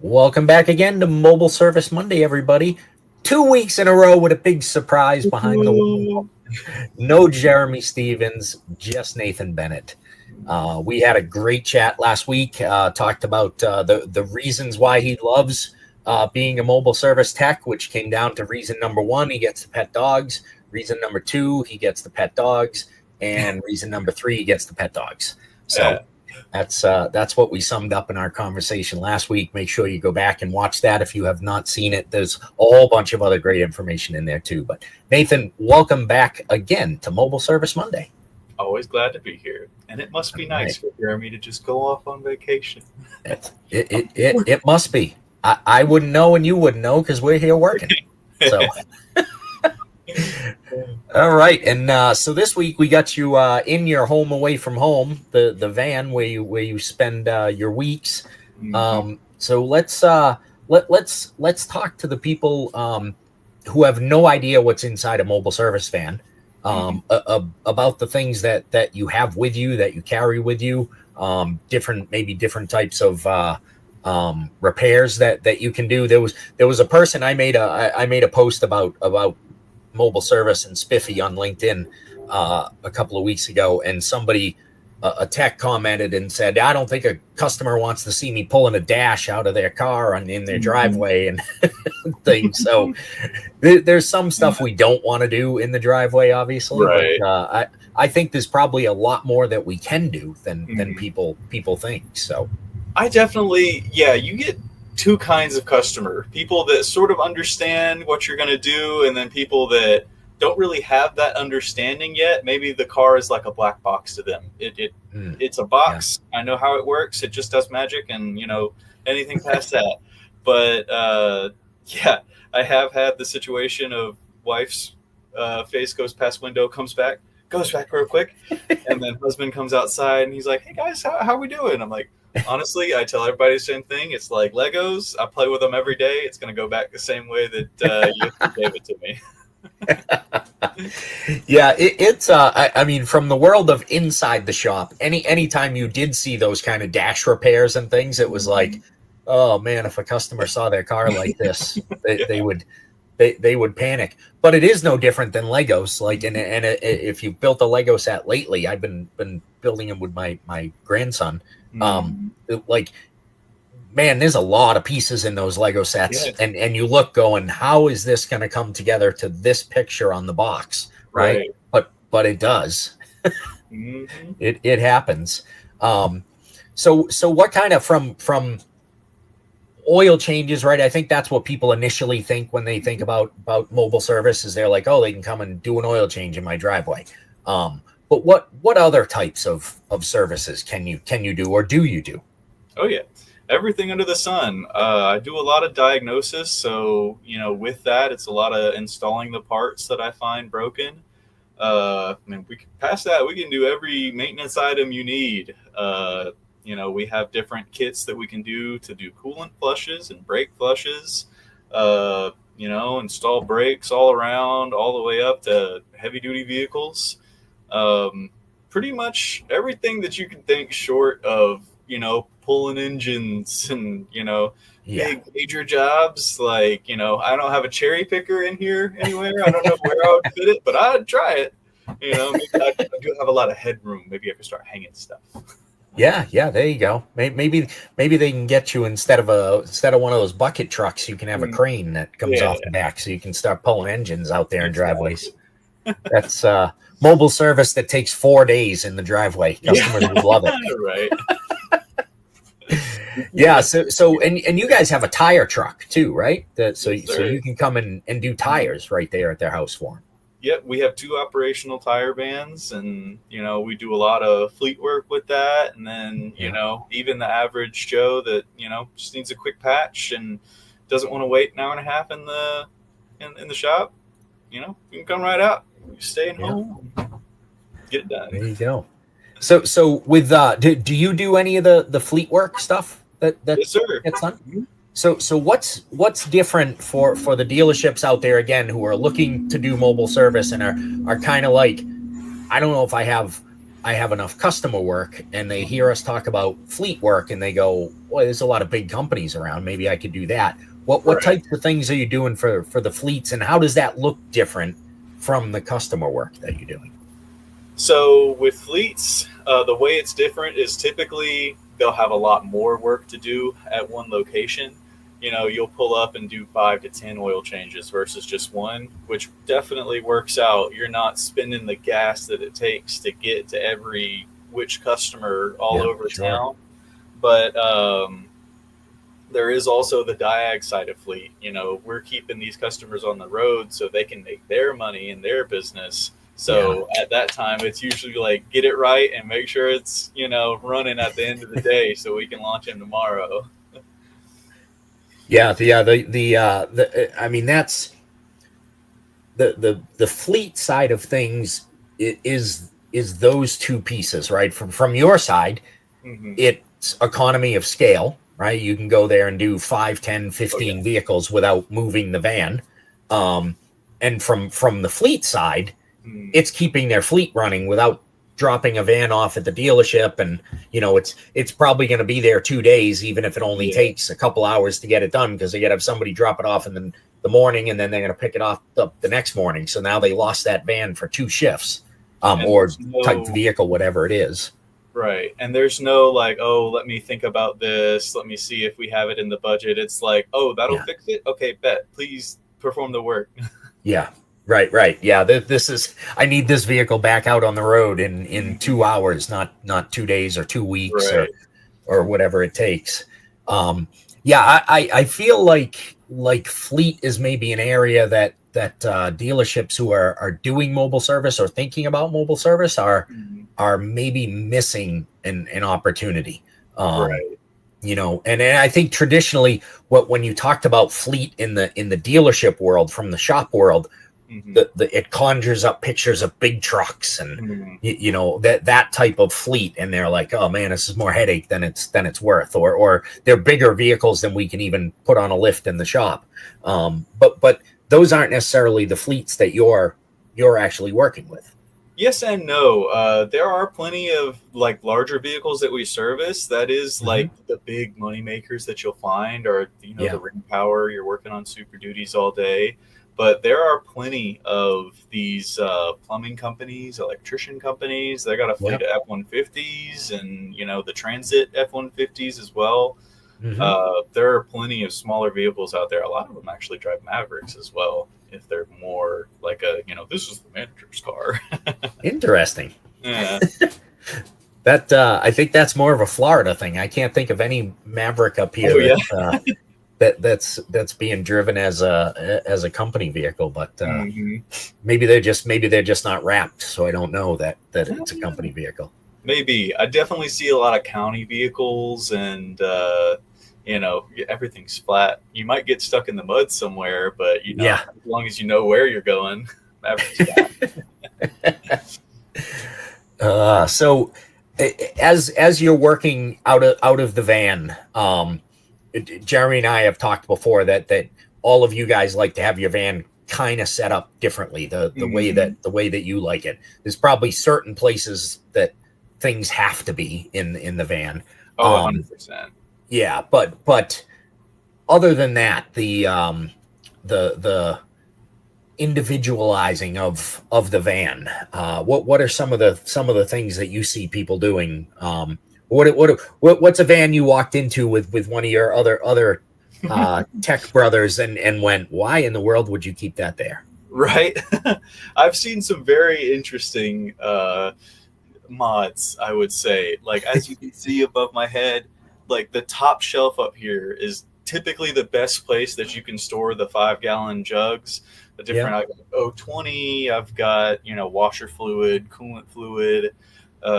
Welcome back again to Mobile Service Monday, everybody. 2 weeks in a row with a big surprise behind the wall. No Jeremy Stevens, just Nathan Bennett. We had a great chat last week, talked about the reasons why he loves being a mobile service tech, which came down to reason number one, he gets to pet dogs. Reason number two, he gets to pet dogs. And reason number three, he gets to pet dogs. So that's what we summed up in our conversation last week. Make sure you go back and watch that if you have not seen it. There's a whole bunch of other great information in there too. But Nathan, welcome back again to Mobile Service Monday. Always glad to be here. And it must be nice for Jeremy to just go off on vacation. It must be. I wouldn't know and you wouldn't know because we're here working. So all right, and so this week we got you in your home away from home, the van where you spend your weeks. So let's talk to the people who have no idea what's inside a mobile service van, about the things that you have with you, that you carry with you, different types of repairs that you can do. There was a person I made a post about mobile service and Spiffy on LinkedIn a couple of weeks ago, and somebody, a tech, commented and said, I don't think a customer wants to see me pulling a dash out of their car in their driveway and things. So there's some stuff we don't want to do in the driveway, obviously. Right. But I think there's probably a lot more that we can do than people think. So I definitely, you get two kinds of customer: people that sort of understand what you're going to do, and then people that don't really have that understanding yet. Maybe the car is like a black box to them. It's a box. Yeah. I know how it works. It just does magic, and anything past that. But I have had the situation of wife's face goes past window, goes back real quick, and then husband comes outside and he's like, "Hey guys, how we doing?" I'm like, honestly, I tell everybody the same thing. It's like Legos. I play with them every day. It's going to go back the same way that you gave it to me. Yeah, it's I mean, from the world of inside the shop, anytime you did see those kind of dash repairs and things, it was like, oh man, if a customer saw their car like this, they would panic. But it is no different than Legos. Like, and if you built a Lego set lately, I've been building them with my grandson. Like, man, there's a lot of pieces in those Lego sets, and you look going, how is this going to come together to this picture on the box, right? But it does. It happens. So what kind of from oil changes, right? I think that's what people initially think when they think about mobile service, is they're like, oh, they can come and do an oil change in my driveway. But what other types of services can you do, or do you do? Oh yeah, everything under the sun. I do a lot of diagnosis, so with that, it's a lot of installing the parts that I find broken. We can pass that. We can do every maintenance item you need. We have different kits that we can do coolant flushes and brake flushes. Install brakes all around, all the way up to heavy duty vehicles. Pretty much everything that you can think short of, pulling engines and, big major jobs. Like, I don't have a cherry picker in here anywhere. I don't know where I would fit it, but I'd try it. Maybe I do have a lot of headroom. Maybe I could start hanging stuff. Yeah, there you go. Maybe they can get you, instead of one of those bucket trucks, you can have a crane that comes off the back, so you can start pulling engines out there in driveways. That's mobile service that takes 4 days in the driveway. Customers would love it. Right. Yeah. So you guys have a tire truck too, right? So you can come and do tires right there at their house for them. Yep, we have 2 operational tire vans, and we do a lot of fleet work with that. And then even the average Joe that just needs a quick patch and doesn't want to wait an hour and a half in the shop, you can come right out. You stay at home, get it done. There you go. So with do you do any of the fleet work stuff that yes, sir. gets done? So what's different for the dealerships out there, again, who are looking to do mobile service and are kind of like, I don't know if I have I have enough customer work and they hear us talk about fleet work and they go, well, there's a lot of big companies around. Maybe I could do that. What Right. types of things are you doing for the fleets, and how does that look different from the customer work that you're doing? So with fleets, the way it's different is typically they'll have a lot more work to do at one location. You know, you'll pull up and do 5 to 10 oil changes versus just one, which definitely works out. You're not spending the gas that it takes to get to every which customer all Yeah, over sure. town. But there is also the diag side of fleet. You know, we're keeping these customers on the road so they can make their money in their business. Yeah. So at that time, it's usually like get it right and make sure it's, you know, running at the end of the day so we can launch them tomorrow. Yeah, I mean, that's the fleet side of things is those two pieces, right? From your side, Hmm. it's economy of scale, right? You can go there and do 5, 10, Oh, yeah. 15 vehicles without moving the van. Um, and from the fleet side, Mm. it's keeping their fleet running without dropping a van off at the dealership. And it's probably going to be there 2 days, even if it only Yeah. takes a couple hours to get it done, because they got to have somebody drop it off in the morning, and then they're going to pick it off the next morning. So now they lost that van for 2 shifts, And or there's type no, vehicle, whatever it is. right. And there's no like, oh, let me think about this. Let me see if we have it in the budget. It's like, oh, that'll Yeah. fix it. Okay, bet. Please perform the work. Yeah. Right. Yeah. This is. I need this vehicle back out on the road in Mhm. 2 hours, not 2 days or 2 weeks Right. or whatever it takes. Yeah. I feel like fleet is maybe an area that dealerships who are doing mobile service or thinking about mobile service Mhm. are maybe missing an opportunity. Um, Right. and I think traditionally, when you talked about fleet in the dealership world, from the shop world, Hmm. it conjures up pictures of big trucks and Hmm. that type of fleet, and they're like, oh man, this is more headache than it's worth, or they're bigger vehicles than we can even put on a lift in the shop. But those aren't necessarily the fleets that you're actually working with. Yes and no. There are plenty of like larger vehicles that we service. That is Hmm. like the big money makers that you'll find, or you know, the Yeah. ring power. You're working on super duties all day, but there are plenty of these plumbing companies, electrician companies. They got a Yeah. fleet of F-150s, and you know the transit F-150s as well. Hmm. There are plenty of smaller vehicles out there. A lot of them actually drive Mavericks as well, if they're more like a, you know, this is the manager's car. Interesting. Yeah. That I think that's more of a Florida thing. I can't think of any Maverick up here Oh yeah. that's being driven as a company vehicle, but Hmm. maybe they're just not wrapped, so I don't know that it's a company vehicle. Maybe I definitely see a lot of county vehicles, and you know, everything's flat. You might get stuck in the mud somewhere, but you know, Yeah. as long as you know where you're going, Maverick's fine. So as you're working out of the van, Jeremy and I have talked before that all of you guys like to have your van kind of set up differently, the way Hmm. that you like it. There's probably certain places that things have to be in the van. Oh, Um, 100%. yeah, but other than that, the individualizing of the van. What are some of the things that you see people doing? What's a van you walked into with one of your other tech brothers and went, why in the world would you keep that there? Right. I've seen some very interesting mods, I would say. Like, as you can see above my head, like the top shelf up here is typically the best place that you can store the 5 gallon jugs. The Yeah, different, I've got O20, I've got, you know, washer fluid, coolant fluid.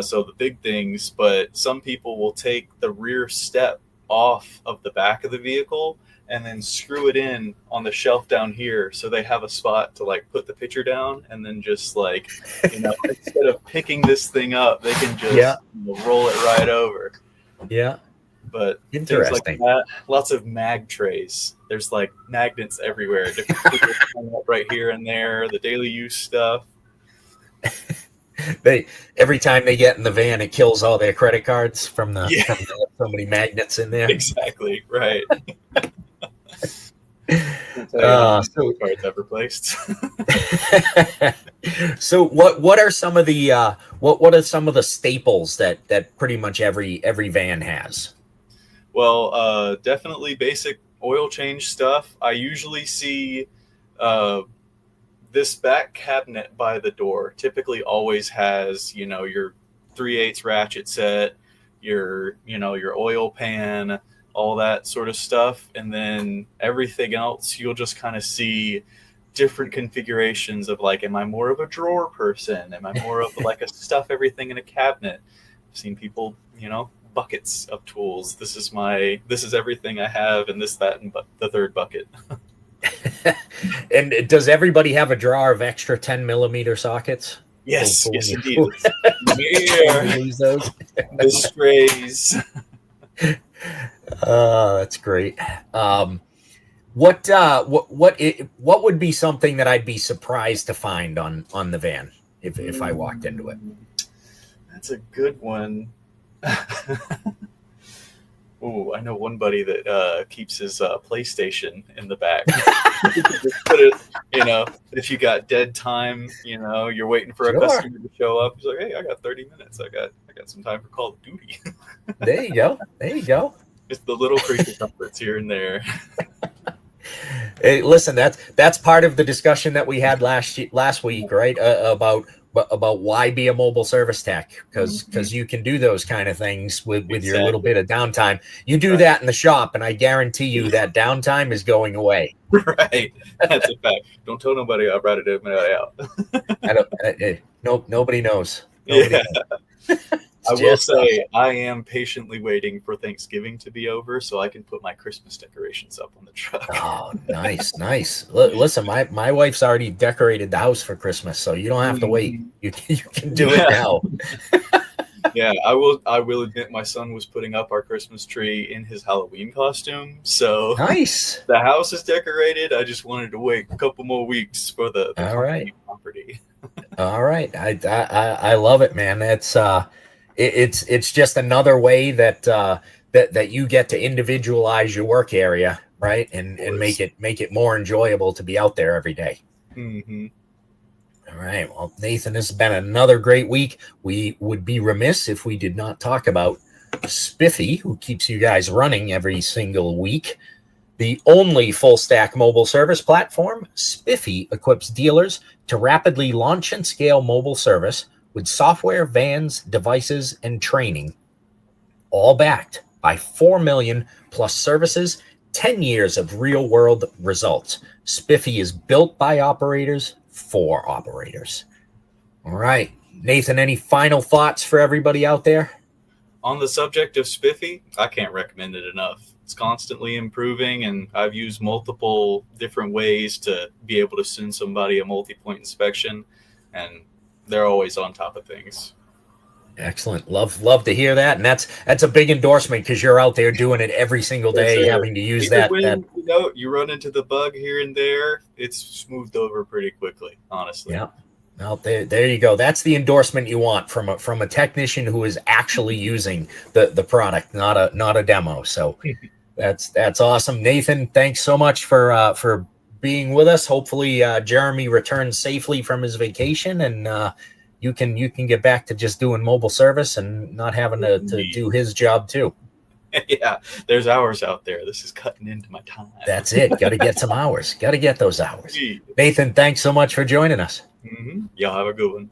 So the big things, but some people will take the rear step off of the back of the vehicle and then screw it in on the shelf down here, so they have a spot to like put the pitcher down, and then just like, you know, instead of picking this thing up, they can yeah, just, you know, roll it right over. yeah. But things like Interesting. that, lots of mag trays. There's like magnets everywhere, different stickers coming up right here and there, the daily use stuff. They every time they get in the van, it kills all their credit cards from the Yeah. from the so many magnets in there. Exactly. Right. I'll tell you how many credit cards I've replaced. So what are some of the what are some of the staples that pretty much every van has? Well, definitely basic oil change stuff. I usually see uh, this back cabinet by the door typically always has, your 3/8 ratchet set, your oil pan, all that sort of stuff. And then everything else, you'll just kind of see different configurations of like, am I more of a drawer person? Am I more of like a stuff everything in a cabinet? I've seen people, buckets of tools. This is everything I have, and this, that, and the third bucket. And does everybody have a drawer of extra 10 millimeter sockets? Yes, For when yes, you- indeed. when you lose those? The strays. That's great. What would be something that I'd be surprised to find on the van if I walked into it? That's a good one. Oh, I know one buddy that keeps his PlayStation in the back. Just put it, if you got dead time, you're waiting for a Sure. customer to show up. He's like, hey, I got 30 minutes. I got some time for Call of Duty. There you go. There you go. Just the little creature comforts here and there. Hey, listen, that's part of the discussion that we had last week, right? About why be a mobile service tech, because you can do those kind of things with your little bit of downtime. You do that in the shop, and I guarantee you that downtime is going away. Right, that's a fact. Don't tell nobody I brought it out. Nobody knows. Yeah. It's I will just say I am patiently waiting for Thanksgiving to be over so I can put my Christmas decorations up on the truck. Oh, nice. Listen, my wife's already decorated the house for Christmas, so you don't have to wait. You can do it now. Yeah, I will admit my son was putting up our Christmas tree in his Halloween costume. So Nice. the house is decorated. I just wanted to wait a couple more weeks for the All right. property. All right. I love it, man. It's just another way that you get to individualize your work area, right? And make it more enjoyable to be out there every day. Mm-hmm. All right. Well, Nathan, this has been another great week. We would be remiss if we did not talk about Spiffy, who keeps you guys running every single week. The only full stack mobile service platform, Spiffy equips dealers to rapidly launch and scale mobile service with software, vans, devices, and training, all backed by 4 million plus services, 10 years of real world results. Spiffy is built by operators for operators. All right. Nathan, any final thoughts for everybody out there? On the subject of Spiffy, I can't recommend it enough. It's constantly improving, and I've used multiple different ways to be able to send somebody a multi-point inspection, and they're always on top of things. Excellent. Love to hear that. And that's a big endorsement because you're out there doing it every single day, having to use Even that. when, you run into the bug here and there, it's smoothed over pretty quickly, honestly. Yeah. Well, there you go. That's the endorsement you want from a technician who is actually using the product, not a demo. So that's awesome. Nathan, thanks so much for being with us. Hopefully Jeremy returns safely from his vacation, and you can get back to just doing mobile service and not having to do his job too. Yeah, there's hours out there. This is cutting into my time. That's it. Got to get some hours. Got to get those hours. Nathan, thanks so much for joining us. Mm-hmm. Y'all have a good one.